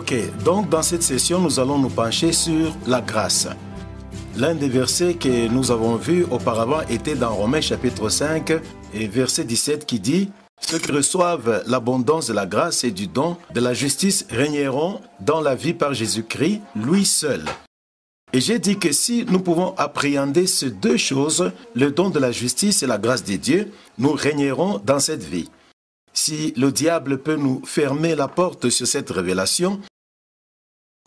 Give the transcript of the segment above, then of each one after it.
Ok, donc dans cette session, nous allons nous pencher sur la grâce. L'un des versets que nous avons vus auparavant était dans Romains chapitre 5 et verset 17 qui dit « Ceux qui reçoivent l'abondance de la grâce et du don de la justice régneront dans la vie par Jésus-Christ, lui seul. » Et j'ai dit que si nous pouvons appréhender ces deux choses, le don de la justice et la grâce de Dieu, nous régnerons dans cette vie. Si le diable peut nous fermer la porte sur cette révélation,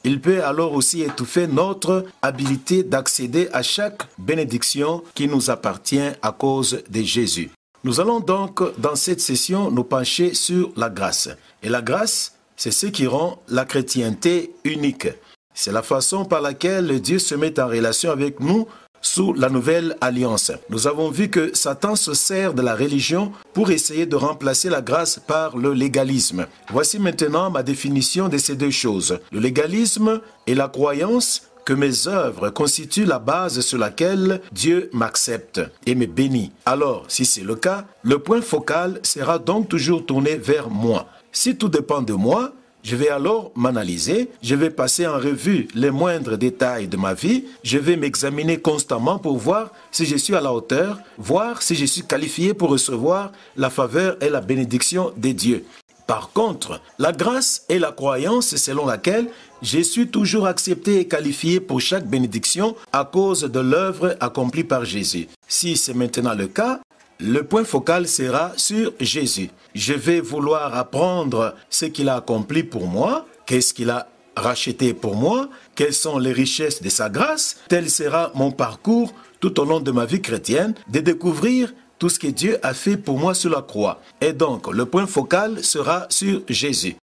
il peut alors aussi étouffer notre habilité d'accéder à chaque bénédiction qui nous appartient à cause de Jésus. Nous allons donc, dans cette session, nous pencher sur la grâce. Et la grâce, c'est ce qui rend la chrétienté unique. C'est la façon par laquelle Dieu se met en relation avec nous sous la nouvelle alliance. Nous avons vu que Satan se sert de la religion pour essayer de remplacer la grâce par le légalisme. Voici maintenant ma définition de ces deux choses. Le légalisme est la croyance que mes œuvres constituent la base sur laquelle Dieu m'accepte et me bénit. Alors, si c'est le cas, le point focal sera donc toujours tourné vers moi. Si tout dépend de moi, je vais alors m'analyser, je vais passer en revue les moindres détails de ma vie, je vais m'examiner constamment pour voir si je suis à la hauteur, voir si je suis qualifié pour recevoir la faveur et la bénédiction de Dieu. Par contre, la grâce est la croyance selon laquelle je suis toujours accepté et qualifié pour chaque bénédiction à cause de l'œuvre accomplie par Jésus. Si c'est maintenant le cas, le point focal sera sur Jésus. Je vais vouloir apprendre ce qu'il a accompli pour moi, qu'est-ce qu'il a racheté pour moi, quelles sont les richesses de sa grâce. Tel sera mon parcours tout au long de ma vie chrétienne, de découvrir tout ce que Dieu a fait pour moi sur la croix. Et donc, le point focal sera sur Jésus.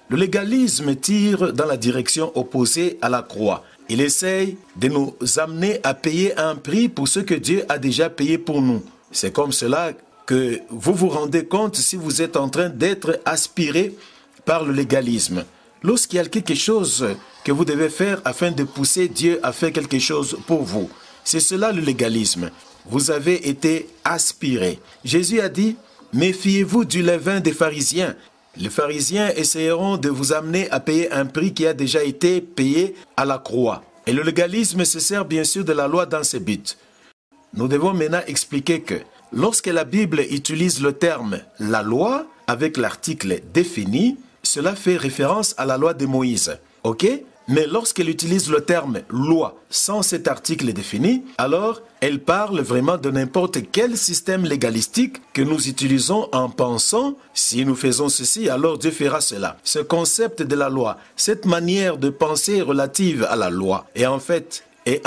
Le légalisme tire dans la direction opposée à la croix. Il essaye de nous amener à payer un prix pour ce que Dieu a déjà payé pour nous. C'est comme cela que vous vous rendez compte si vous êtes en train d'être aspiré par le légalisme. Lorsqu'il y a quelque chose que vous devez faire afin de pousser Dieu à faire quelque chose pour vous, c'est cela le légalisme. Vous avez été aspiré. Jésus a dit, méfiez-vous du levain des pharisiens. Les pharisiens essayeront de vous amener à payer un prix qui a déjà été payé à la croix. Et le légalisme se sert bien sûr de la loi dans ses buts. Nous devons maintenant expliquer que lorsque la Bible utilise le terme « la loi » avec l'article « défini », cela fait référence à la loi de Moïse. Ok? Mais lorsqu'elle utilise le terme « loi » sans cet article défini, alors elle parle vraiment de n'importe quel système légalistique que nous utilisons en pensant « si nous faisons ceci, alors Dieu fera cela ». Ce concept de la loi, cette manière de penser relative à la loi, et en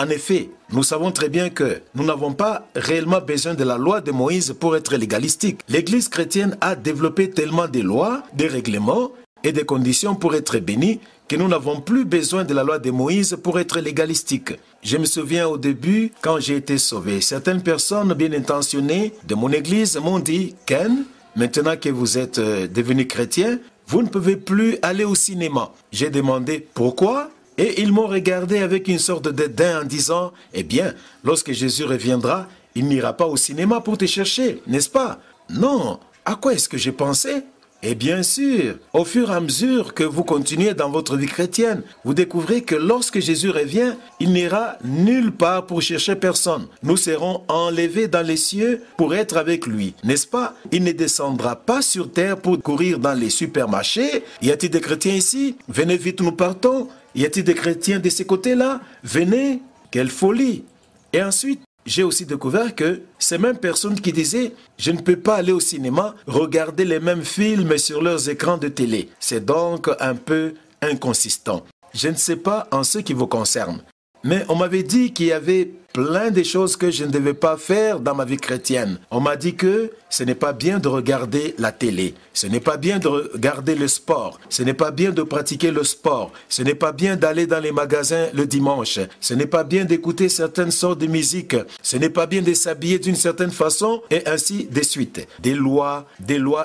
effet, nous savons très bien que nous n'avons pas réellement besoin de la loi de Moïse pour être légalistique. L'Église chrétienne a développé tellement de lois, des règlements et des conditions pour être bénis que nous n'avons plus besoin de la loi de Moïse pour être légalistique. Je me souviens au début, quand j'ai été sauvé, certaines personnes bien intentionnées de mon Église m'ont dit « Ken, maintenant que vous êtes devenu chrétien, vous ne pouvez plus aller au cinéma. » J'ai demandé « Pourquoi ?» Et ils m'ont regardé avec une sorte de dédain en disant « Eh bien, lorsque Jésus reviendra, il n'ira pas au cinéma pour te chercher, n'est-ce pas ?» Non, à quoi est-ce que j'ai pensé? Et bien sûr, au fur et à mesure que vous continuez dans votre vie chrétienne, vous découvrez que lorsque Jésus revient, il n'ira nulle part pour chercher personne. Nous serons enlevés dans les cieux pour être avec lui, n'est-ce pas? Il ne descendra pas sur terre pour courir dans les supermarchés. Y a-t-il des chrétiens ici? Venez vite, nous partons. Y a-t-il des chrétiens de ces côtés-là? Venez, quelle folie! Et ensuite, j'ai aussi découvert que ces mêmes personnes qui disaient « Je ne peux pas aller au cinéma, regarder les mêmes films sur leurs écrans de télé ». C'est donc un peu inconsistant. Je ne sais pas en ce qui vous concerne, mais on m'avait dit qu'il y avait plein de choses que je ne devais pas faire dans ma vie chrétienne. On m'a dit que ce n'est pas bien de regarder la télé, ce n'est pas bien de regarder le sport, ce n'est pas bien de pratiquer le sport, ce n'est pas bien d'aller dans les magasins le dimanche, ce n'est pas bien d'écouter certaines sortes de musique, ce n'est pas bien de s'habiller d'une certaine façon, et ainsi de suite. Des lois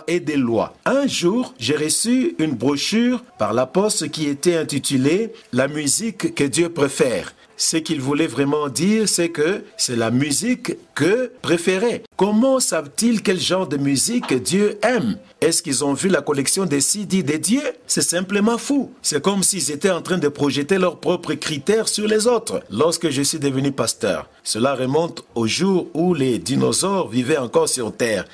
et des lois. Un jour, j'ai reçu une brochure par la poste qui était intitulée « La musique que Dieu préfère ». Ce qu'il voulait vraiment dire, c'est que c'est la musique que préférait. Comment savent-ils quel genre de musique Dieu aime? Est-ce qu'ils ont vu la collection des CD des dieux? C'est simplement fou. C'est comme s'ils étaient en train de projeter leurs propres critères sur les autres. Lorsque je suis devenu pasteur, cela remonte au jour où les dinosaures vivaient encore sur Terre.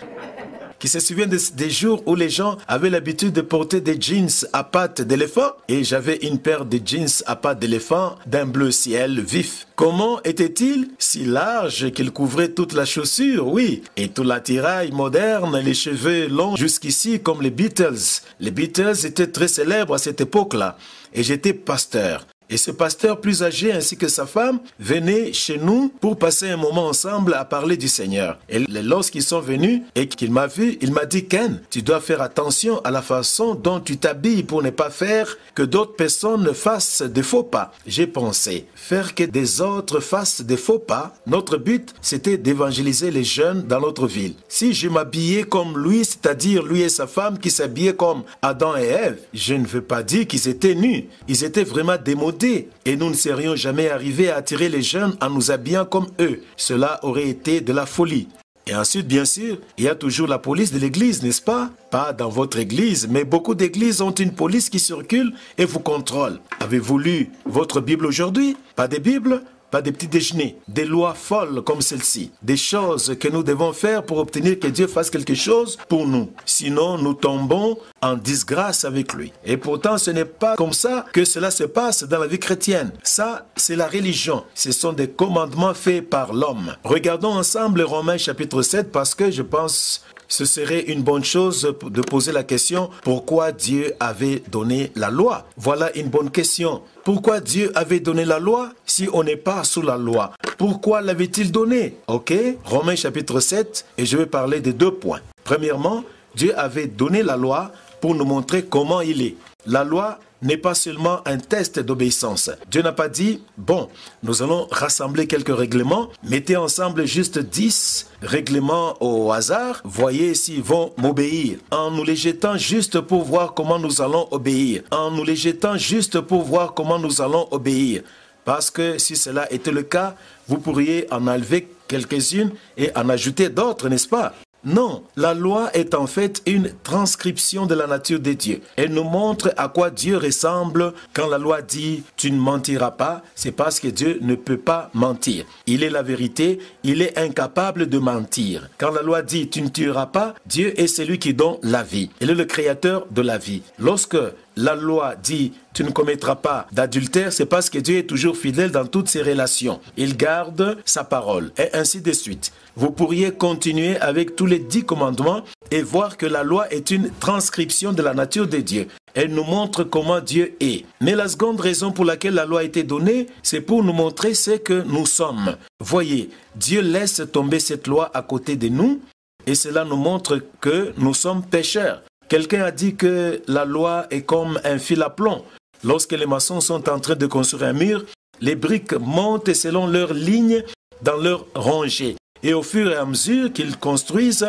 Qui se souvient des jours où les gens avaient l'habitude de porter des jeans à pattes d'éléphant, et j'avais une paire de jeans à pattes d'éléphant d'un bleu ciel vif. Comment était-il? Si large qu'il couvrait toute la chaussure, oui, et tout l'attirail moderne, les cheveux longs jusqu'ici comme les Beatles. Les Beatles étaient très célèbres à cette époque-là, et j'étais pasteur. Et ce pasteur plus âgé ainsi que sa femme venaient chez nous pour passer un moment ensemble à parler du Seigneur. Et lorsqu'ils sont venus et qu'il m'a vu, il m'a dit: Ken, tu dois faire attention à la façon dont tu t'habilles pour ne pas faire que d'autres personnes fassent des faux pas. J'ai pensé, faire que des autres fassent des faux pas, notre but c'était d'évangéliser les jeunes dans notre ville. Si je m'habillais comme lui, c'est-à-dire lui et sa femme qui s'habillaient comme Adam et Ève, je ne veux pas dire qu'ils étaient nus, ils étaient vraiment démodés. Et nous ne serions jamais arrivés à attirer les jeunes en nous habillant comme eux. Cela aurait été de la folie. Et ensuite, bien sûr, il y a toujours la police de l'église, n'est-ce pas? Pas dans votre église, mais beaucoup d'églises ont une police qui circule et vous contrôle. Avez-vous lu votre Bible aujourd'hui? Pas de Bible? Pas des petits déjeuners, des lois folles comme celle-ci, des choses que nous devons faire pour obtenir que Dieu fasse quelque chose pour nous. Sinon, nous tombons en disgrâce avec lui. Et pourtant, ce n'est pas comme ça que cela se passe dans la vie chrétienne. Ça, c'est la religion. Ce sont des commandements faits par l'homme. Regardons ensemble Romains chapitre 7 parce que je pense ce serait une bonne chose de poser la question pourquoi Dieu avait donné la loi. Voilà une bonne question. Pourquoi Dieu avait donné la loi si on n'est pas sous la loi? Pourquoi l'avait-il donné? Ok, Romains chapitre 7, et je vais parler de 2 points. Premièrement, Dieu avait donné la loi pour nous montrer comment il est. La loi n'est pas seulement un test d'obéissance. Dieu n'a pas dit, bon, nous allons rassembler quelques règlements, mettez ensemble juste 10 règlements au hasard, voyez s'ils vont m'obéir, en nous les jetant juste pour voir comment nous allons obéir, en nous les jetant juste pour voir comment nous allons obéir. Parce que si cela était le cas, vous pourriez en enlever quelques-unes et en ajouter d'autres, n'est-ce pas? Non, la loi est en fait une transcription de la nature de Dieu. Elle nous montre à quoi Dieu ressemble. Quand la loi dit « tu ne mentiras pas », c'est parce que Dieu ne peut pas mentir. Il est la vérité, il est incapable de mentir. Quand la loi dit « tu ne tueras pas », Dieu est celui qui donne la vie. Il est le créateur de la vie. Lorsque la loi dit « tu ne commettras pas d'adultère », c'est parce que Dieu est toujours fidèle dans toutes ses relations. Il garde sa parole et ainsi de suite. Vous pourriez continuer avec tous les 10 commandements et voir que la loi est une transcription de la nature de Dieu. Elle nous montre comment Dieu est. Mais la seconde raison pour laquelle la loi a été donnée, c'est pour nous montrer ce que nous sommes. Voyez, Dieu laisse tomber cette loi à côté de nous et cela nous montre que nous sommes pécheurs. Quelqu'un a dit que la loi est comme un fil à plomb. Lorsque les maçons sont en train de construire un mur, les briques montent selon leur ligne dans leur rangée. Et au fur et à mesure qu'ils construisent,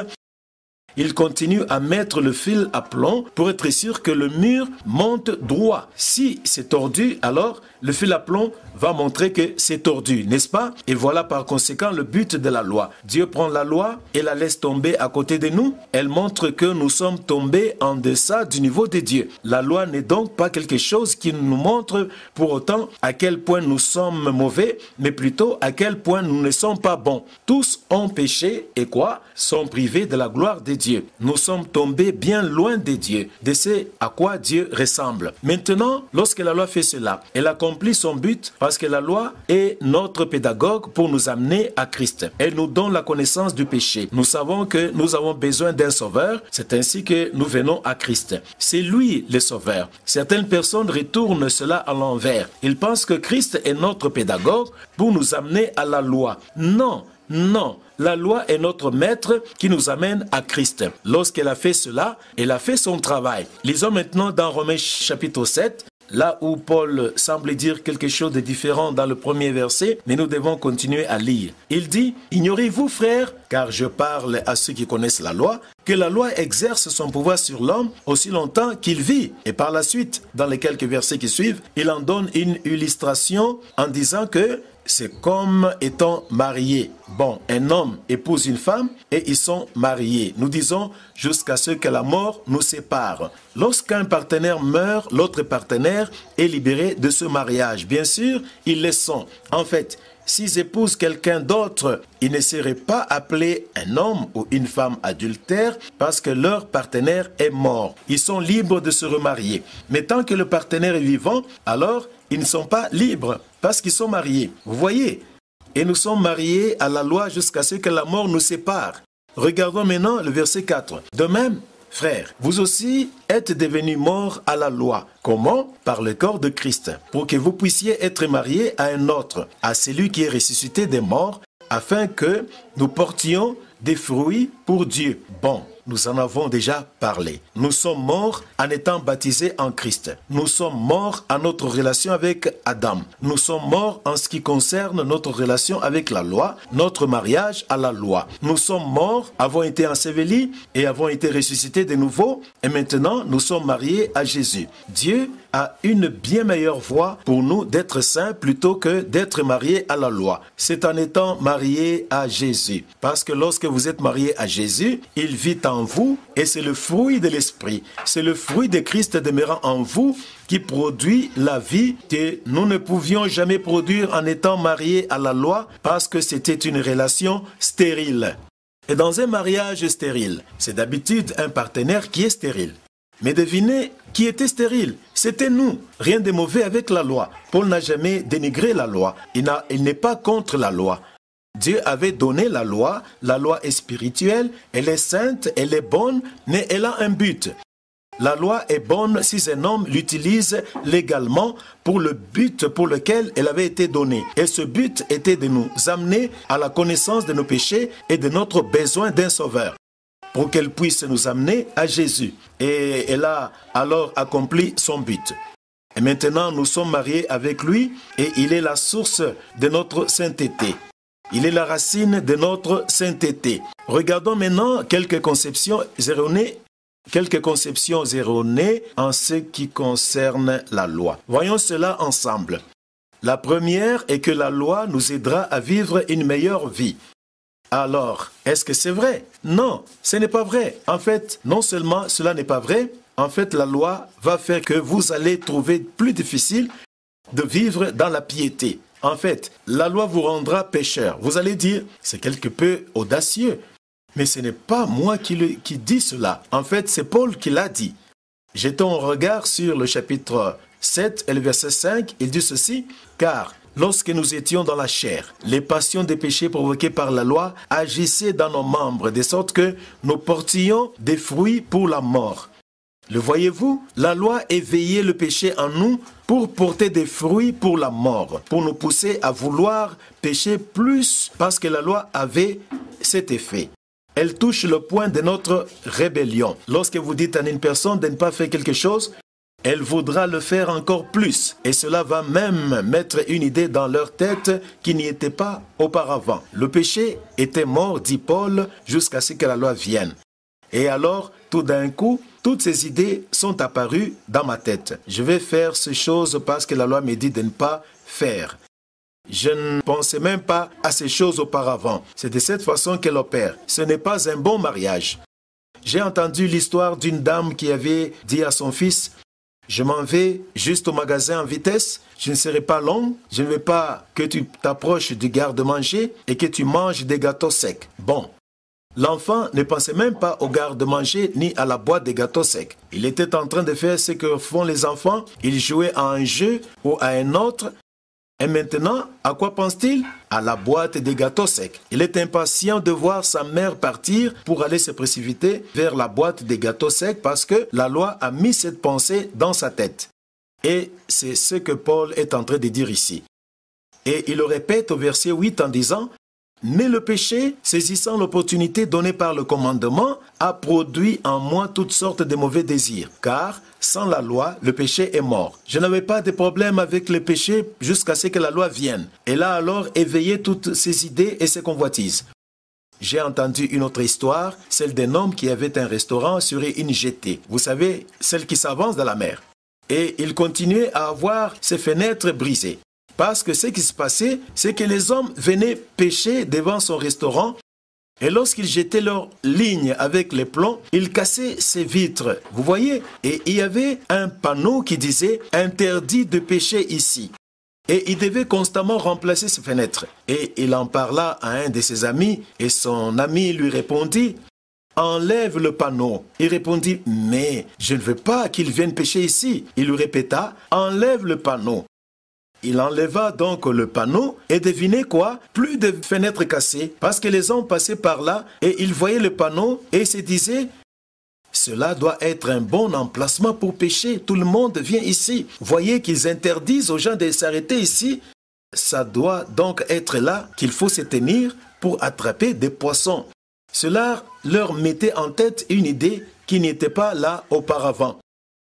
ils continuent à mettre le fil à plomb pour être sûr que le mur monte droit. Si c'est tordu, alors le fil à plomb va montrer que c'est tordu, n'est-ce pas? Et voilà par conséquent le but de la loi. Dieu prend la loi et la laisse tomber à côté de nous. Elle montre que nous sommes tombés en deçà du niveau de Dieu. La loi n'est donc pas quelque chose qui nous montre pour autant à quel point nous sommes mauvais, mais plutôt à quel point nous ne sommes pas bons. Tous ont péché et quoi? Sont privés de la gloire de Dieu. Nous sommes tombés bien loin de Dieu, de ce à quoi Dieu ressemble. Maintenant, lorsque la loi fait cela, elle accomplit son but parce que la loi est notre pédagogue pour nous amener à Christ. Elle nous donne la connaissance du péché. Nous savons que nous avons besoin d'un sauveur. C'est ainsi que nous venons à Christ. C'est lui le sauveur. Certaines personnes retournent cela à l'envers. Ils pensent que Christ est notre pédagogue pour nous amener à la loi. Non, non. La loi est notre maître qui nous amène à Christ. Lorsqu'elle a fait cela, elle a fait son travail. Lisons maintenant dans Romains chapitre 7, là où Paul semble dire quelque chose de différent dans le premier verset, mais nous devons continuer à lire. Il dit, « Ignorez-vous, frères, car je parle à ceux qui connaissent la loi, que la loi exerce son pouvoir sur l'homme aussi longtemps qu'il vit. » Et par la suite, dans les quelques versets qui suivent, il en donne une illustration en disant que c'est comme étant mariés. Bon, un homme épouse une femme et ils sont mariés. Nous disons jusqu'à ce que la mort nous sépare. Lorsqu'un partenaire meurt, l'autre partenaire est libéré de ce mariage. Bien sûr, ils le sont. En fait, s'ils épousent quelqu'un d'autre, ils ne seraient pas appelés un homme ou une femme adultère parce que leur partenaire est mort. Ils sont libres de se remarier. Mais tant que le partenaire est vivant, alors ils ne sont pas libres parce qu'ils sont mariés. Vous voyez? Et nous sommes mariés à la loi jusqu'à ce que la mort nous sépare. Regardons maintenant le verset 4. De même, frères, vous aussi êtes devenus morts à la loi. Comment? Par le corps de Christ, pour que vous puissiez être mariés à un autre, à celui qui est ressuscité des morts, afin que nous portions des fruits pour Dieu. Bon, nous en avons déjà parlé. Nous sommes morts en étant baptisés en Christ. Nous sommes morts à notre relation avec Adam. Nous sommes morts en ce qui concerne notre relation avec la loi, notre mariage à la loi. Nous sommes morts, avons été ensevelis et avons été ressuscités de nouveau. Et maintenant, nous sommes mariés à Jésus. Dieu a une bien meilleure voie pour nous d'être saints plutôt que d'être mariés à la loi. C'est en étant mariés à Jésus. Parce que lorsque vous êtes mariés à Jésus, il vit en vous et c'est le fruit de l'Esprit. C'est le fruit de Christ demeurant en vous qui produit la vie que nous ne pouvions jamais produire en étant mariés à la loi parce que c'était une relation stérile. Et dans un mariage stérile, c'est d'habitude un partenaire qui est stérile. Mais devinez qui était stérile? C'était nous. Rien de mauvais avec la loi. Paul n'a jamais dénigré la loi. Il n'est pas contre la loi. Dieu avait donné la loi est spirituelle, elle est sainte, elle est bonne, mais elle a un but. La loi est bonne si un homme l'utilise légalement pour le but pour lequel elle avait été donnée. Et ce but était de nous amener à la connaissance de nos péchés et de notre besoin d'un sauveur, pour qu'elle puisse nous amener à Jésus. Et elle a alors accompli son but. Et maintenant, nous sommes mariés avec lui et il est la source de notre sainteté. Il est la racine de notre sainteté. Regardons maintenant quelques conceptions erronées en ce qui concerne la loi. Voyons cela ensemble. La première est que la loi nous aidera à vivre une meilleure vie. Alors, est-ce que c'est vrai? Non, ce n'est pas vrai. En fait, non seulement cela n'est pas vrai, en fait, la loi va faire que vous allez trouver plus difficile de vivre dans la piété. En fait, la loi vous rendra pécheur. Vous allez dire, c'est quelque peu audacieux. Mais ce n'est pas moi qui dis cela. En fait, c'est Paul qui l'a dit. Jetons un regard sur le chapitre 7 et le verset 5. Il dit ceci, « Car lorsque nous étions dans la chair, les passions des péchés provoquées par la loi agissaient dans nos membres, de sorte que nous portions des fruits pour la mort. » Le voyez-vous? La loi éveillait le péché en nous pour porter des fruits pour la mort, pour nous pousser à vouloir pécher plus parce que la loi avait cet effet. Elle touche le point de notre rébellion. Lorsque vous dites à une personne de ne pas faire quelque chose, elle voudra le faire encore plus. Et cela va même mettre une idée dans leur tête qui n'y était pas auparavant. Le péché était mort, dit Paul, jusqu'à ce que la loi vienne. Et alors, tout d'un coup, toutes ces idées sont apparues dans ma tête. Je vais faire ces choses parce que la loi me dit de ne pas faire. Je ne pensais même pas à ces choses auparavant. C'est de cette façon qu'elle opère. Ce n'est pas un bon mariage. J'ai entendu l'histoire d'une dame qui avait dit à son fils, « Je m'en vais juste au magasin en vitesse, je ne serai pas long, je ne veux pas que tu t'approches du garde-manger et que tu manges des gâteaux secs. » Bon. L'enfant ne pensait même pas au garde-manger ni à la boîte de gâteaux secs. Il était en train de faire ce que font les enfants. Il jouait à un jeu ou à un autre. Et maintenant, à quoi pense-t-il? À la boîte des gâteaux secs. Il est impatient de voir sa mère partir pour aller se précipiter vers la boîte des gâteaux secs parce que la loi a mis cette pensée dans sa tête. Et c'est ce que Paul est en train de dire ici. Et il le répète au verset 8 en disant, « Mais le péché, saisissant l'opportunité donnée par le commandement, a produit en moi toutes sortes de mauvais désirs. Car, sans la loi, le péché est mort. Je n'avais pas de problème avec le péché jusqu'à ce que la loi vienne. Elle a alors éveillé toutes ces idées et ces convoitises. » J'ai entendu une autre histoire, celle d'un homme qui avait un restaurant sur une jetée. Vous savez, celle qui s'avance dans la mer. Et il continuait à avoir ses fenêtres brisées. Parce que ce qui se passait, c'est que les hommes venaient pêcher devant son restaurant et lorsqu'ils jetaient leur ligne avec les plombs, ils cassaient ses vitres. Vous voyez? Et il y avait un panneau qui disait « Interdit de pêcher ici ». Et il devait constamment remplacer ses fenêtres. Et il en parla à un de ses amis et son ami lui répondit « Enlève le panneau ». Il répondit « Mais je ne veux pas qu'ils viennent pêcher ici ». Il lui répéta « Enlève le panneau ». Il enleva donc le panneau et devinez quoi? Plus de fenêtres cassées parce que les hommes passaient par là et ils voyaient le panneau et se disaient cela doit être un bon emplacement pour pêcher. Tout le monde vient ici. Voyez qu'ils interdisent aux gens de s'arrêter ici. Ça doit donc être là qu'il faut se tenir pour attraper des poissons. Cela leur mettait en tête une idée qui n'était pas là auparavant.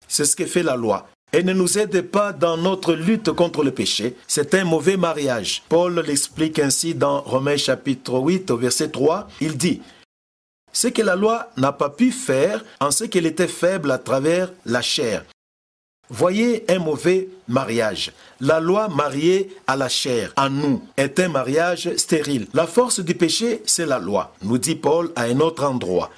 C'est ce que fait la loi. Et ne nous aide pas dans notre lutte contre le péché. C'est un mauvais mariage. Paul l'explique ainsi dans Romains chapitre 8 au verset 3. Il dit « Ce que la loi n'a pas pu faire en ce qu'elle était faible à travers la chair. » Voyez un mauvais mariage. La loi mariée à la chair, à nous, est un mariage stérile. La force du péché, c'est la loi, nous dit Paul à un autre endroit.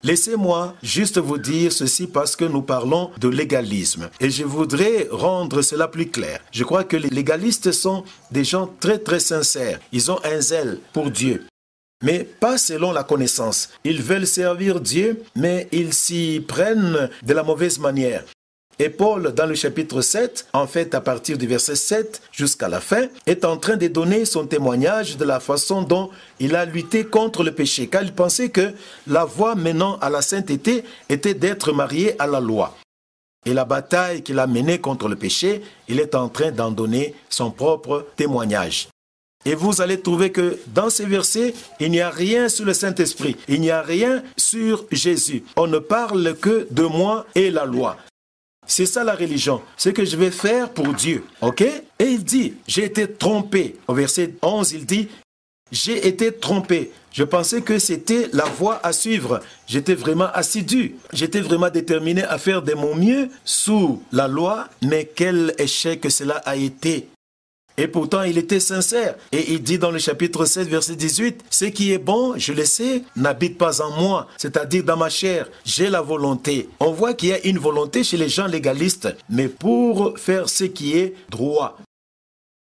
Laissez-moi juste vous dire ceci parce que nous parlons de légalisme. Et je voudrais rendre cela plus clair. Je crois que les légalistes sont des gens très très sincères. Ils ont un zèle pour Dieu. Mais pas selon la connaissance. Ils veulent servir Dieu, mais ils s'y prennent de la mauvaise manière. Et Paul, dans le chapitre 7, en fait à partir du verset 7 jusqu'à la fin, est en train de donner son témoignage de la façon dont il a lutté contre le péché, car il pensait que la voie menant à la sainteté était d'être marié à la loi. Et la bataille qu'il a menée contre le péché, il est en train d'en donner son propre témoignage. Et vous allez trouver que dans ces versets, il n'y a rien sur le Saint-Esprit, il n'y a rien sur Jésus. On ne parle que de moi et la loi. C'est ça la religion, ce que je vais faire pour Dieu, ok? Et il dit, j'ai été trompé. Au verset 11, il dit, j'ai été trompé. Je pensais que c'était la voie à suivre. J'étais vraiment assidu. J'étais vraiment déterminé à faire de mon mieux sous la loi, mais quel échec cela a été. Et pourtant, il était sincère. Et il dit dans le chapitre 7, verset 18, « Ce qui est bon, je le sais, n'habite pas en moi, c'est-à-dire dans ma chair. J'ai la volonté. » On voit qu'il y a une volonté chez les gens légalistes, mais pour faire ce qui est droit.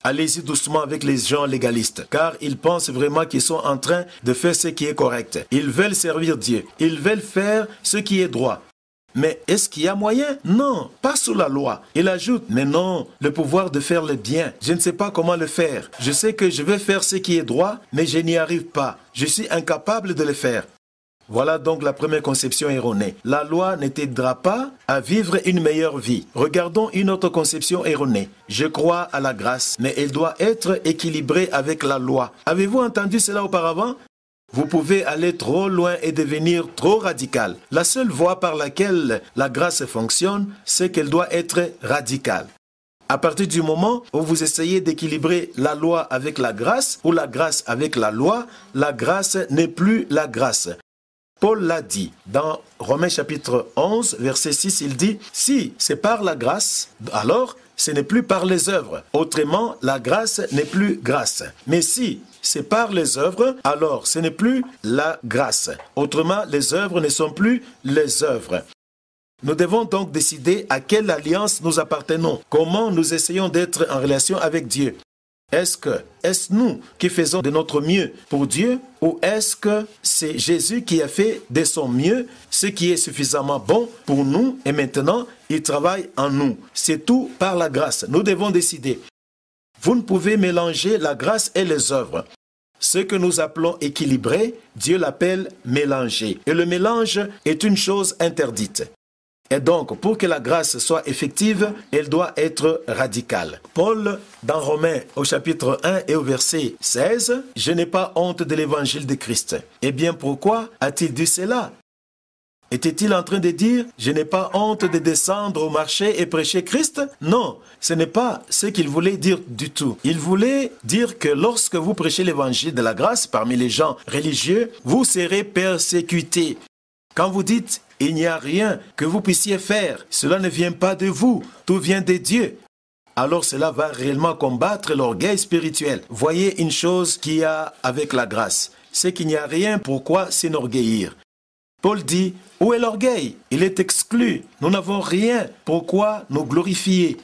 Allez-y doucement avec les gens légalistes, car ils pensent vraiment qu'ils sont en train de faire ce qui est correct. Ils veulent servir Dieu. Ils veulent faire ce qui est droit. Mais est-ce qu'il y a moyen? Non, pas sous la loi. Il ajoute, mais non, le pouvoir de faire le bien. Je ne sais pas comment le faire. Je sais que je vais faire ce qui est droit, mais je n'y arrive pas. Je suis incapable de le faire. Voilà donc la première conception erronée. La loi ne t'aidera pas à vivre une meilleure vie. Regardons une autre conception erronée. Je crois à la grâce, mais elle doit être équilibrée avec la loi. Avez-vous entendu cela auparavant? Vous pouvez aller trop loin et devenir trop radical. La seule voie par laquelle la grâce fonctionne, c'est qu'elle doit être radicale. À partir du moment où vous essayez d'équilibrer la loi avec la grâce ou la grâce avec la loi, la grâce n'est plus la grâce. Paul l'a dit dans Romains chapitre 11, verset 6, il dit « Si c'est par la grâce, alors ce n'est plus par les œuvres. Autrement, la grâce n'est plus grâce. Mais si c'est par les œuvres, alors ce n'est plus la grâce. Autrement, les œuvres ne sont plus les œuvres. » Nous devons donc décider à quelle alliance nous appartenons, comment nous essayons d'être en relation avec Dieu. Est-ce nous qui faisons de notre mieux pour Dieu ou est-ce que c'est Jésus qui a fait de son mieux ce qui est suffisamment bon pour nous et maintenant il travaille en nous? C'est tout par la grâce. Nous devons décider. Vous ne pouvez mélanger la grâce et les œuvres. Ce que nous appelons équilibré, Dieu l'appelle mélanger. Et le mélange est une chose interdite. Et donc, pour que la grâce soit effective, elle doit être radicale. Paul, dans Romains, au chapitre 1 et au verset 16, « Je n'ai pas honte de l'évangile de Christ. » Eh bien, pourquoi a-t-il dit cela? Était-il en train de dire « Je n'ai pas honte de descendre au marché et prêcher Christ » Non, ce n'est pas ce qu'il voulait dire du tout. Il voulait dire que lorsque vous prêchez l'évangile de la grâce parmi les gens religieux, vous serez persécutés. Quand vous dites « Il n'y a rien que vous puissiez faire, cela ne vient pas de vous, tout vient de Dieu. » alors cela va réellement combattre l'orgueil spirituel. Voyez une chose qu'il y a avec la grâce, c'est qu'il n'y a rien pourquoi s'enorgueillir. Paul dit, où est l'orgueil? Il est exclu. Nous n'avons rien pourquoi nous glorifier.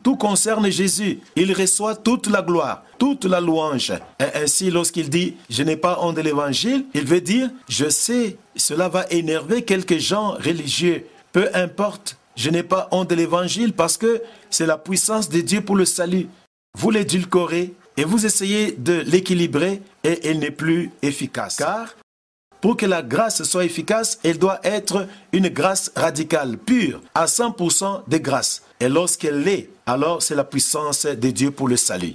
Tout concerne Jésus. Il reçoit toute la gloire, toute la louange. Et ainsi, lorsqu'il dit « Je n'ai pas honte de l'évangile », il veut dire « Je sais, cela va énerver quelques gens religieux. Peu importe, je n'ai pas honte de l'évangile parce que c'est la puissance de Dieu pour le salut. » Vous l'édulcorez et vous essayez de l'équilibrer et elle n'est plus efficace. Car pour que la grâce soit efficace, elle doit être une grâce radicale, pure, à 100% de grâce. Et lorsqu'elle l'est, alors c'est la puissance de Dieu pour le salut.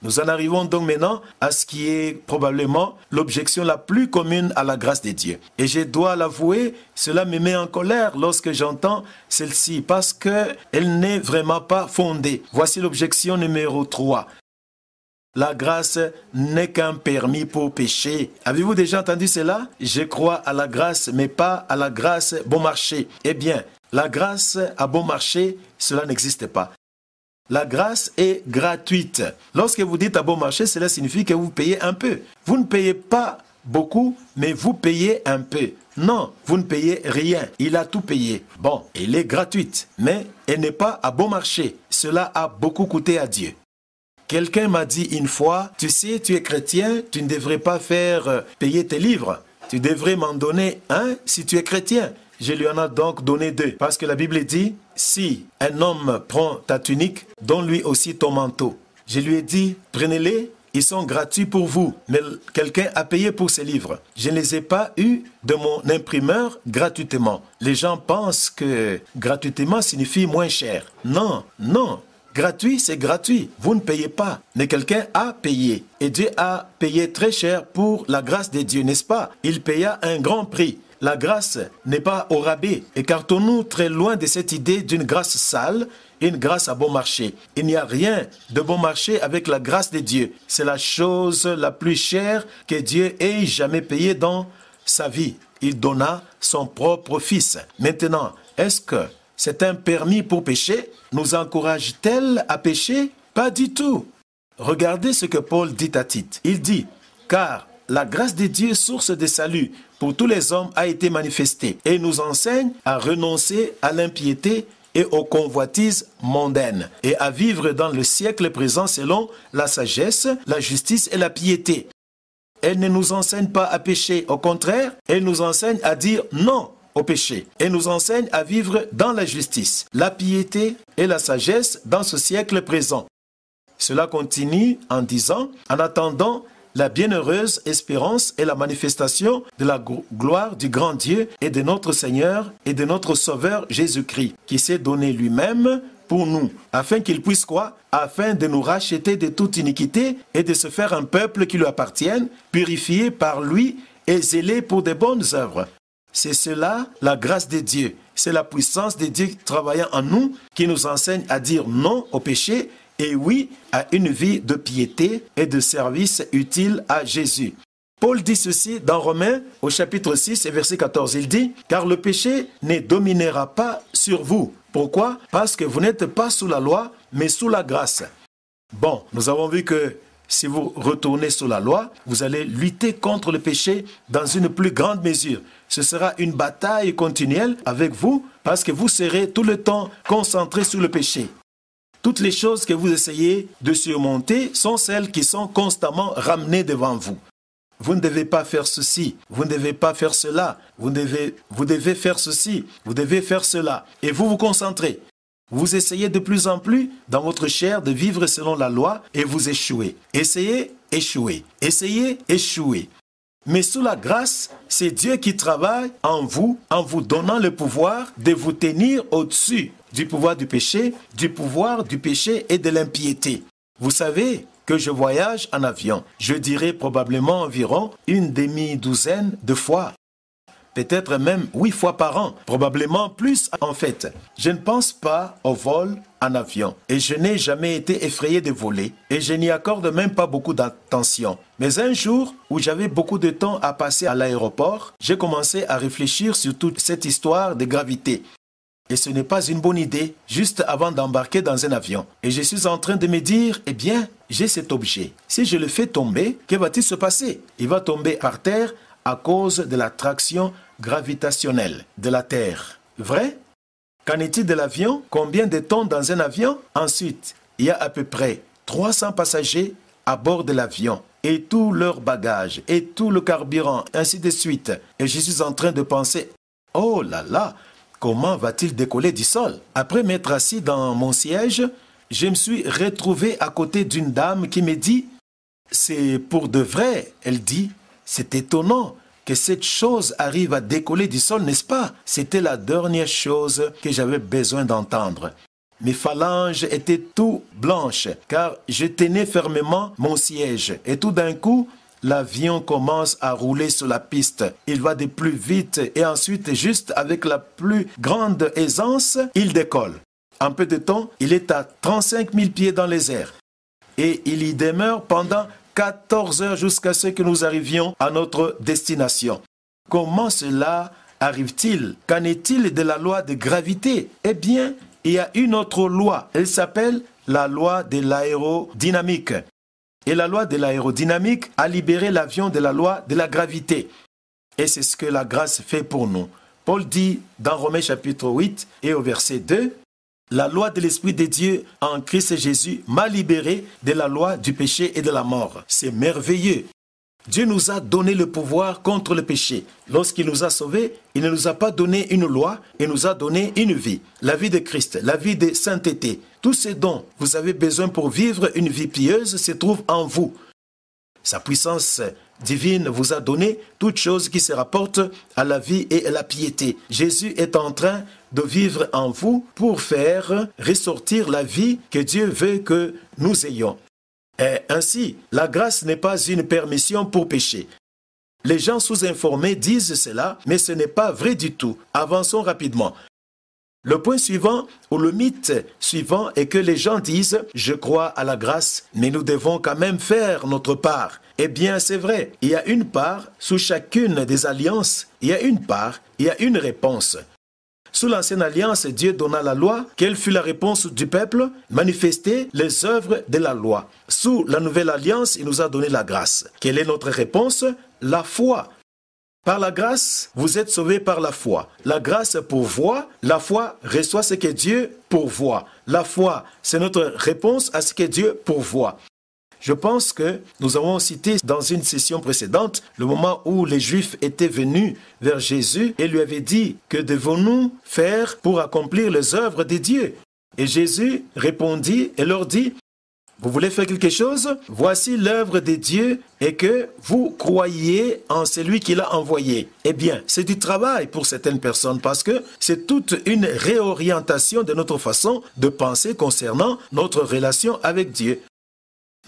Nous en arrivons donc maintenant à ce qui est probablement l'objection la plus commune à la grâce de Dieu. Et je dois l'avouer, cela me met en colère lorsque j'entends celle-ci, parce qu'elle n'est vraiment pas fondée. Voici l'objection numéro 3. La grâce n'est qu'un permis pour pécher. Avez-vous déjà entendu cela? Je crois à la grâce, mais pas à la grâce bon marché. Eh bien, la grâce à bon marché, cela n'existe pas. La grâce est gratuite. Lorsque vous dites à bon marché, cela signifie que vous payez un peu. Vous ne payez pas beaucoup, mais vous payez un peu. Non, vous ne payez rien. Il a tout payé. Bon, elle est gratuite, mais elle n'est pas à bon marché. Cela a beaucoup coûté à Dieu. Quelqu'un m'a dit une fois, tu sais, tu es chrétien, tu ne devrais pas faire payer tes livres. Tu devrais m'en donner un si tu es chrétien. Je lui en ai donc donné 2. Parce que la Bible dit, si un homme prend ta tunique, donne-lui aussi ton manteau. Je lui ai dit, prenez-les, ils sont gratuits pour vous. Mais quelqu'un a payé pour ces livres. Je ne les ai pas eus de mon imprimeur gratuitement. Les gens pensent que gratuitement signifie moins cher. Non, non. Gratuit, c'est gratuit. Vous ne payez pas. Mais quelqu'un a payé. Et Dieu a payé très cher pour la grâce de Dieu, n'est-ce pas? Il paya un grand prix. La grâce n'est pas au rabais. Écartons-nous très loin de cette idée d'une grâce sale, une grâce à bon marché. Il n'y a rien de bon marché avec la grâce de Dieu. C'est la chose la plus chère que Dieu ait jamais payée dans sa vie. Il donna son propre fils. Maintenant, est-ce que c'est un permis pour pécher? Nous encourage-t-elle à pécher? Pas du tout. Regardez ce que Paul dit à Tite. Il dit, car la grâce de Dieu, source de salut pour tous les hommes, a été manifestée et nous enseigne à renoncer à l'impiété et aux convoitises mondaines et à vivre dans le siècle présent selon la sagesse, la justice et la piété. Elle ne nous enseigne pas à pécher, au contraire, elle nous enseigne à dire non au péché et nous enseigne à vivre dans la justice, la piété et la sagesse dans ce siècle présent. Cela continue en disant, en attendant la bienheureuse espérance et la manifestation de la gloire du grand Dieu et de notre Seigneur et de notre Sauveur Jésus-Christ, qui s'est donné lui-même pour nous, afin qu'il puisse quoi? Afin de nous racheter de toute iniquité et de se faire un peuple qui lui appartienne, purifié par lui et zélé pour de bonnes œuvres. C'est cela, la grâce de Dieu. C'est la puissance de Dieu travaillant en nous qui nous enseigne à dire non au péché et oui à une vie de piété et de service utile à Jésus. Paul dit ceci dans Romains au chapitre 6 et verset 14. Il dit « Car le péché ne dominera pas sur vous. » Pourquoi? Parce que vous n'êtes pas sous la loi, mais sous la grâce. Bon, nous avons vu que si vous retournez sous la loi, vous allez lutter contre le péché dans une plus grande mesure. Ce sera une bataille continuelle avec vous parce que vous serez tout le temps concentré sur le péché. Toutes les choses que vous essayez de surmonter sont celles qui sont constamment ramenées devant vous. Vous ne devez pas faire ceci, vous ne devez pas faire cela, vous devez faire ceci, vous devez faire cela. Et vous vous concentrez. Vous essayez de plus en plus dans votre chair de vivre selon la loi et vous échouez. Essayez, échouez. Essayez, échouez. Mais sous la grâce, c'est Dieu qui travaille en vous donnant le pouvoir de vous tenir au-dessus du pouvoir du péché et de l'impiété. Vous savez que je voyage en avion. Je dirais probablement environ une demi-douzaine de fois. Peut-être même 8 fois par an, probablement plus en fait. Je ne pense pas au vol en avion et je n'ai jamais été effrayé de voler et je n'y accorde même pas beaucoup d'attention. Mais un jour où j'avais beaucoup de temps à passer à l'aéroport, j'ai commencé à réfléchir sur toute cette histoire de gravité. Et ce n'est pas une bonne idée, juste avant d'embarquer dans un avion. Et je suis en train de me dire, eh bien, j'ai cet objet. Si je le fais tomber, que va-t-il se passer? Il va tomber par terre à cause de l'attraction gravitationnelle de la Terre. Vrai? Qu'en est-il de l'avion? Combien de temps dans un avion? Ensuite, il y a à peu près 300 passagers à bord de l'avion et tout leur bagage et tout le carburant, ainsi de suite. Et je suis en train de penser, oh là là, comment va-t-il décoller du sol? Après m'être assis dans mon siège, je me suis retrouvé à côté d'une dame qui me dit, c'est pour de vrai. Elle dit, c'est étonnant que cette chose arrive à décoller du sol, n'est-ce pas? C'était la dernière chose que j'avais besoin d'entendre. Mes phalanges étaient tout blanches, car je tenais fermement mon siège. Et tout d'un coup, l'avion commence à rouler sur la piste. Il va de plus vite et ensuite, juste avec la plus grande aisance, il décolle. En peu de temps, il est à 35 000 pieds dans les airs. Et il y demeure pendant 14 heures jusqu'à ce que nous arrivions à notre destination. Comment cela arrive-t-il? Qu'en est-il de la loi de gravité? Eh bien, il y a une autre loi. Elle s'appelle la loi de l'aérodynamique. Et la loi de l'aérodynamique a libéré l'avion de la loi de la gravité. Et c'est ce que la grâce fait pour nous. Paul dit dans Romains chapitre 8 et au verset 2, « La loi de l'Esprit de Dieu en Christ Jésus m'a libéré de la loi du péché et de la mort. » C'est merveilleux. Dieu nous a donné le pouvoir contre le péché. Lorsqu'il nous a sauvés, il ne nous a pas donné une loi, il nous a donné une vie. La vie de Christ, la vie de sainteté. Tout ce dont vous avez besoin pour vivre une vie pieuse se trouve en vous. Sa puissance divine vous a donné toutes choses qui se rapportent à la vie et à la piété. Jésus est en train de vivre en vous pour faire ressortir la vie que Dieu veut que nous ayons. Et ainsi, la grâce n'est pas une permission pour pécher. Les gens sous-informés disent cela, mais ce n'est pas vrai du tout. Avançons rapidement. Le point suivant, ou le mythe suivant, est que les gens disent « Je crois à la grâce, mais nous devons quand même faire notre part. » Eh bien, c'est vrai, il y a une part, sous chacune des alliances, il y a une part, il y a une réponse. Sous l'ancienne alliance, Dieu donna la loi. Quelle fut la réponse du peuple? Manifester les œuvres de la loi. Sous la nouvelle alliance, il nous a donné la grâce. Quelle est notre réponse? La foi. Par la grâce, vous êtes sauvés par la foi. La grâce pourvoit, la foi reçoit ce que Dieu pourvoit. La foi, c'est notre réponse à ce que Dieu pourvoit. Je pense que nous avons cité dans une session précédente le moment où les Juifs étaient venus vers Jésus et lui avaient dit « Que devons-nous faire pour accomplir les œuvres de Dieu ?» Et Jésus répondit et leur dit « Vous voulez faire quelque chose? Voici l'œuvre de Dieu et que vous croyez en celui qui l'a envoyé. » Eh bien, c'est du travail pour certaines personnes parce que c'est toute une réorientation de notre façon de penser concernant notre relation avec Dieu.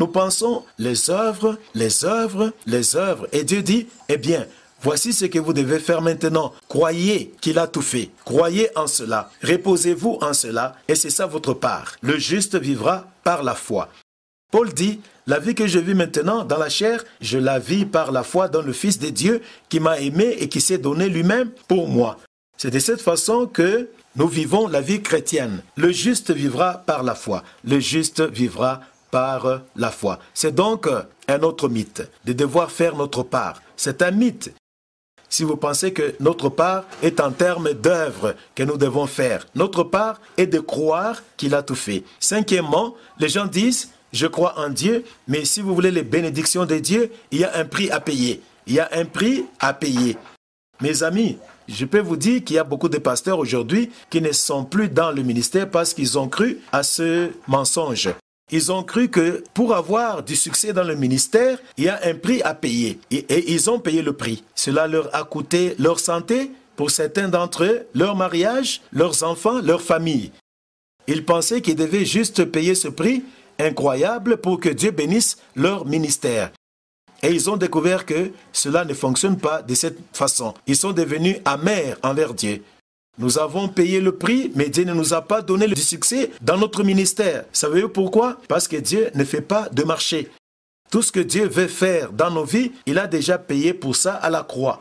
Nous pensons les œuvres, les œuvres, les œuvres. Et Dieu dit, eh bien, voici ce que vous devez faire maintenant. Croyez qu'il a tout fait. Croyez en cela. Reposez-vous en cela. Et c'est ça votre part. Le juste vivra par la foi. Paul dit, la vie que je vis maintenant dans la chair, je la vis par la foi dans le Fils de Dieu qui m'a aimé et qui s'est donné lui-même pour moi. C'est de cette façon que nous vivons la vie chrétienne. Le juste vivra par la foi. Le juste vivra par la foi. C'est donc un autre mythe, de devoir faire notre part. C'est un mythe. Si vous pensez que notre part est en termes d'œuvres que nous devons faire, notre part est de croire qu'il a tout fait. Cinquièmement, les gens disent, je crois en Dieu, mais si vous voulez les bénédictions de Dieu, il y a un prix à payer. Il y a un prix à payer. Mes amis, je peux vous dire qu'il y a beaucoup de pasteurs aujourd'hui qui ne sont plus dans le ministère parce qu'ils ont cru à ce mensonge. Ils ont cru que pour avoir du succès dans le ministère, il y a un prix à payer. Et ils ont payé le prix. Cela leur a coûté leur santé, pour certains d'entre eux, leur mariage, leurs enfants, leur famille. Ils pensaient qu'ils devaient juste payer ce prix incroyable pour que Dieu bénisse leur ministère. Et ils ont découvert que cela ne fonctionne pas de cette façon. Ils sont devenus amers envers Dieu. Nous avons payé le prix, mais Dieu ne nous a pas donné du succès dans notre ministère. Savez-vous pourquoi? Parce que Dieu ne fait pas de marché. Tout ce que Dieu veut faire dans nos vies, il a déjà payé pour ça à la croix.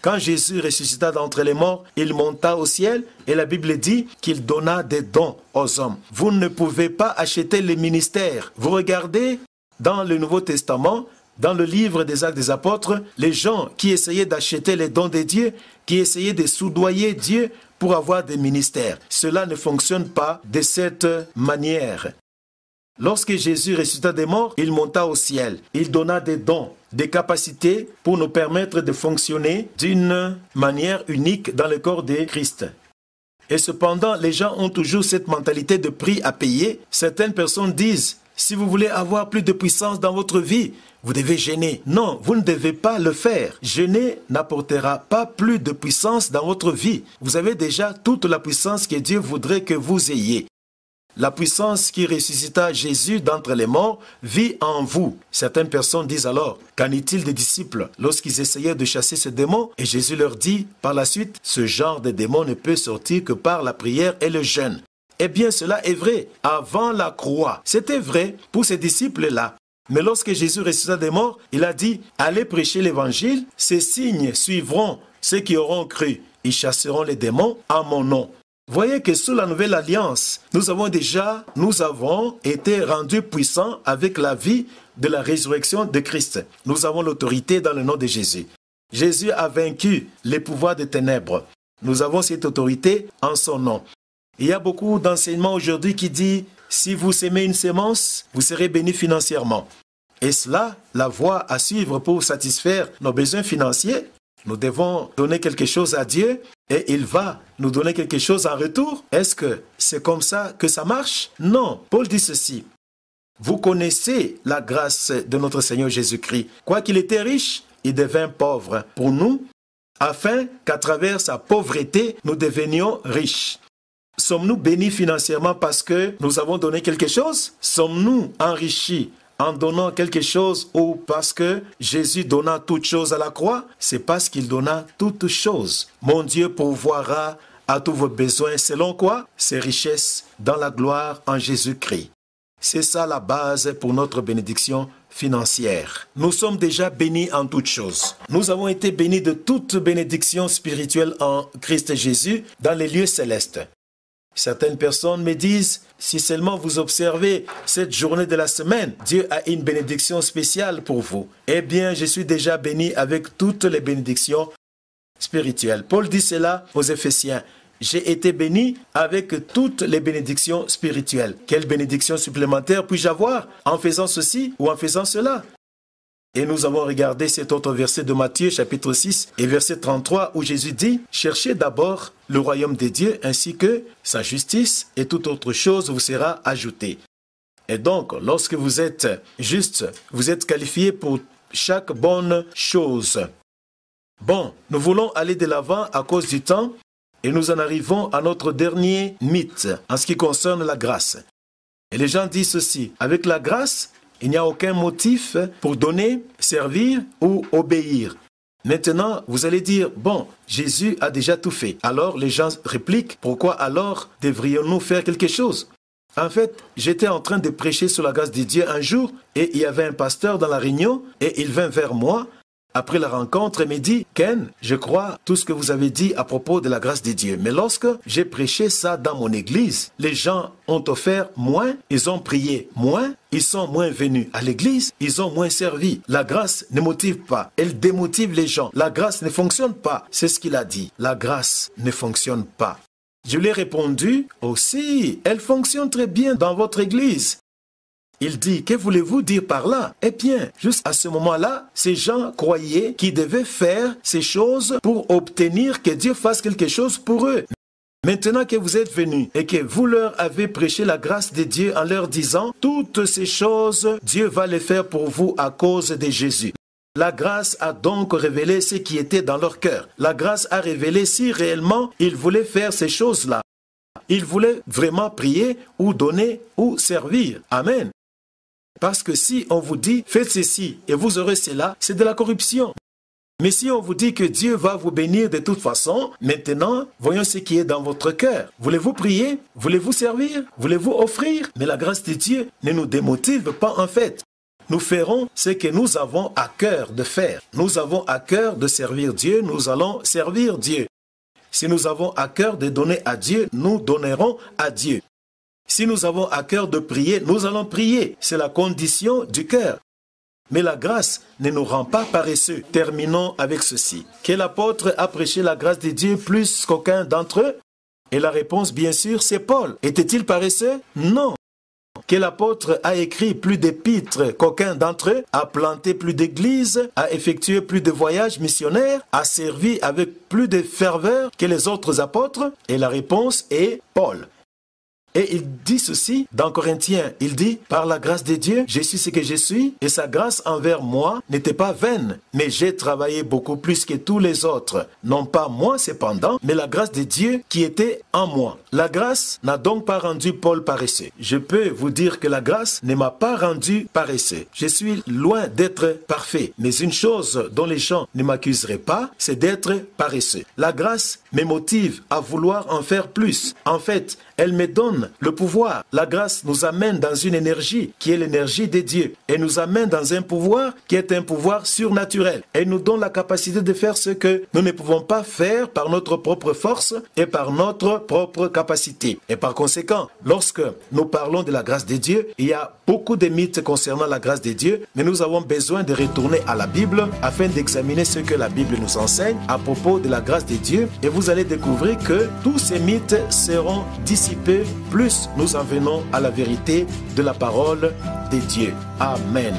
Quand Jésus ressuscita d'entre les morts, il monta au ciel et la Bible dit qu'il donna des dons aux hommes. Vous ne pouvez pas acheter les ministères. Vous regardez dans le Nouveau Testament, dans le livre des Actes des Apôtres, les gens qui essayaient d'acheter les dons de Dieu, qui essayaient de soudoyer Dieu pour avoir des ministères. Cela ne fonctionne pas de cette manière. Lorsque Jésus ressuscita des morts, il monta au ciel. Il donna des dons, des capacités pour nous permettre de fonctionner d'une manière unique dans le corps de Christ. Et cependant, les gens ont toujours cette mentalité de prix à payer. Certaines personnes disent, si vous voulez avoir plus de puissance dans votre vie, vous devez jeûner. Non, vous ne devez pas le faire. Jeûner n'apportera pas plus de puissance dans votre vie. Vous avez déjà toute la puissance que Dieu voudrait que vous ayez. La puissance qui ressuscita Jésus d'entre les morts vit en vous. Certaines personnes disent alors, qu'en est-il des disciples lorsqu'ils essayaient de chasser ce démon? Et Jésus leur dit par la suite, ce genre de démon ne peut sortir que par la prière et le jeûne. Eh bien, cela est vrai. Avant la croix, c'était vrai pour ces disciples-là. Mais lorsque Jésus ressuscita des morts, il a dit, allez prêcher l'évangile, ces signes suivront ceux qui auront cru. Ils chasseront les démons en mon nom. Voyez que sous la nouvelle alliance, nous avons été rendus puissants avec la vie de la résurrection de Christ. Nous avons l'autorité dans le nom de Jésus. Jésus a vaincu les pouvoirs des ténèbres. Nous avons cette autorité en son nom. Il y a beaucoup d'enseignements aujourd'hui qui disent, si vous sémez une sémence, vous serez béni financièrement. Est-ce là la voie à suivre pour satisfaire nos besoins financiers? Nous devons donner quelque chose à Dieu et il va nous donner quelque chose en retour. Est-ce que c'est comme ça que ça marche? Non. Paul dit ceci. Vous connaissez la grâce de notre Seigneur Jésus-Christ. Quoiqu'il était riche, il devint pauvre pour nous, afin qu'à travers sa pauvreté, nous devenions riches. Sommes-nous bénis financièrement parce que nous avons donné quelque chose? Sommes-nous enrichis en donnant quelque chose ou parce que Jésus donna toutes choses à la croix? C'est parce qu'il donna toutes choses. Mon Dieu pourvoira à tous vos besoins selon quoi? Ses richesses dans la gloire en Jésus-Christ. C'est ça la base pour notre bénédiction financière. Nous sommes déjà bénis en toutes choses. Nous avons été bénis de toute bénédiction spirituelle en Christ Jésus dans les lieux célestes. Certaines personnes me disent, si seulement vous observez cette journée de la semaine, Dieu a une bénédiction spéciale pour vous. Eh bien, je suis déjà béni avec toutes les bénédictions spirituelles. Paul dit cela aux Éphésiens. J'ai été béni avec toutes les bénédictions spirituelles. Quelle bénédiction supplémentaire puis-je avoir en faisant ceci ou en faisant cela? Et nous avons regardé cet autre verset de Matthieu, chapitre 6 et verset 33, où Jésus dit « Cherchez d'abord le royaume de Dieu ainsi que sa justice et toute autre chose vous sera ajoutée. » Et donc, lorsque vous êtes juste, vous êtes qualifié pour chaque bonne chose. Bon, nous voulons aller de l'avant à cause du temps et nous en arrivons à notre dernier mythe en ce qui concerne la grâce. Et les gens disent ceci, avec la grâce, il n'y a aucun motif pour donner, servir ou obéir. Maintenant, vous allez dire, bon, Jésus a déjà tout fait. Alors les gens répliquent, pourquoi alors devrions-nous faire quelque chose? En fait, j'étais en train de prêcher sur la grâce de Dieu un jour et il y avait un pasteur dans la réunion et il vint vers moi après la rencontre et me dit, Ken, je crois tout ce que vous avez dit à propos de la grâce de Dieu. Mais lorsque j'ai prêché ça dans mon église, les gens ont offert moins, ils ont prié moins, ils sont moins venus à l'église, ils ont moins servi. La grâce ne motive pas, elle démotive les gens. La grâce ne fonctionne pas, c'est ce qu'il a dit. La grâce ne fonctionne pas. Je lui ai répondu, aussi, elle fonctionne très bien dans votre église. Il dit, que voulez-vous dire par là? Eh bien, jusqu'à ce moment-là, ces gens croyaient qu'ils devaient faire ces choses pour obtenir que Dieu fasse quelque chose pour eux. Maintenant que vous êtes venus et que vous leur avez prêché la grâce de Dieu en leur disant, toutes ces choses, Dieu va les faire pour vous à cause de Jésus. La grâce a donc révélé ce qui était dans leur cœur. La grâce a révélé si réellement ils voulaient faire ces choses-là. Ils voulaient vraiment prier ou donner ou servir. Amen. Parce que si on vous dit, faites ceci et vous aurez cela, c'est de la corruption. Mais si on vous dit que Dieu va vous bénir de toute façon, maintenant, voyons ce qui est dans votre cœur. Voulez-vous prier? Voulez-vous servir? Voulez-vous offrir? Mais la grâce de Dieu ne nous démotive pas en fait. nous ferons ce que nous avons à cœur de faire. Nous avons à cœur de servir Dieu, nous allons servir Dieu. Si nous avons à cœur de donner à Dieu, nous donnerons à Dieu. Si nous avons à cœur de prier, nous allons prier. C'est la condition du cœur. Mais la grâce ne nous rend pas paresseux. Terminons avec ceci. Quel apôtre a prêché la grâce de Dieu plus qu'aucun d'entre eux? Et la réponse, bien sûr, c'est Paul. Était-il paresseux? Non. Quel apôtre a écrit plus d'épîtres qu'aucun d'entre eux, a planté plus d'églises, a effectué plus de voyages missionnaires, a servi avec plus de ferveur que les autres apôtres? Et la réponse est Paul. Et il dit ceci dans Corinthiens, il dit, par la grâce de Dieu, je suis ce que je suis, et sa grâce envers moi n'était pas vaine, mais j'ai travaillé beaucoup plus que tous les autres. Non pas moi cependant, mais la grâce de Dieu qui était en moi. La grâce n'a donc pas rendu Paul paresseux. Je peux vous dire que la grâce ne m'a pas rendu paresseux. Je suis loin d'être parfait, mais une chose dont les gens ne m'accuseraient pas, c'est d'être paresseux. La grâce me motive à vouloir en faire plus. En fait, elle me donne le pouvoir. La grâce nous amène dans une énergie qui est l'énergie de Dieu et nous amène dans un pouvoir qui est un pouvoir surnaturel. Elle nous donne la capacité de faire ce que nous ne pouvons pas faire par notre propre force et par notre propre capacité. Et par conséquent, lorsque nous parlons de la grâce de Dieu, il y a beaucoup de mythes concernant la grâce de Dieu, mais nous avons besoin de retourner à la Bible afin d'examiner ce que la Bible nous enseigne à propos de la grâce de Dieu et vous allez découvrir que tous ces mythes seront dissipés plus nous en venons à la vérité de la parole de Dieu. Amen.